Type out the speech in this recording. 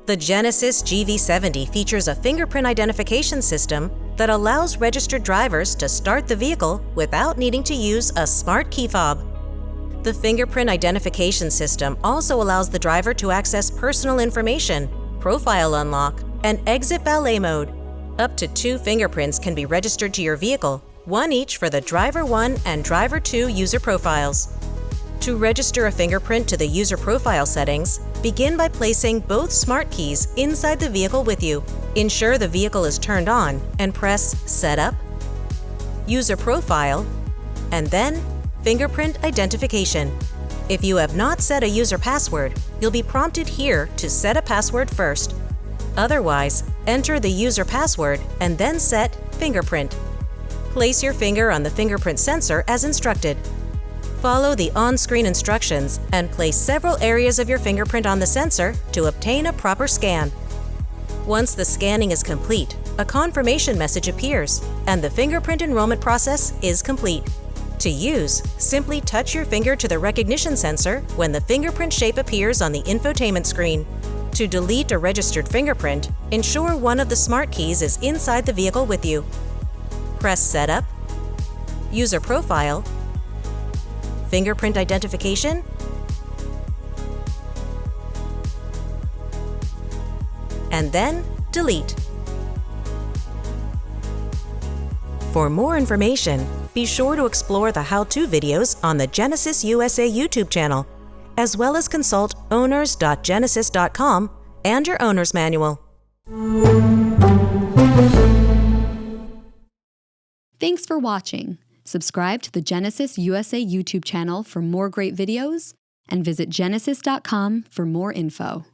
The Genesis GV70 features a fingerprint identification system that allows registered drivers to start the vehicle without needing to use a smart key fob. The fingerprint identification system also allows the driver to access personal information, profile unlock, and exit valet mode. Up to 2 fingerprints can be registered to your vehicle, one each for the Driver 1 and Driver 2 user profiles. To register a fingerprint to the user profile settings, begin by placing both smart keys inside the vehicle with you. Ensure the vehicle is turned on and press Setup, User Profile, and then Fingerprint Identification. If you have not set a user password, you'll be prompted here to set a password first. Otherwise, enter the user password and then set Fingerprint. Place your finger on the fingerprint sensor as instructed. Follow the on-screen instructions and place several areas of your fingerprint on the sensor to obtain a proper scan. Once the scanning is complete, a confirmation message appears, and the fingerprint enrollment process is complete. To use, simply touch your finger to the recognition sensor when the fingerprint shape appears on the infotainment screen. To delete a registered fingerprint, ensure one of the smart keys is inside the vehicle with you. Press Setup, User Profile, Fingerprint Identification, and then delete. For more information, be sure to explore the how-to videos on the Genesis USA YouTube channel, as well as consult owners.genesis.com and your owner's manual. Thanks for watching. Subscribe to the Genesis USA YouTube channel for more great videos and visit genesis.com for more info.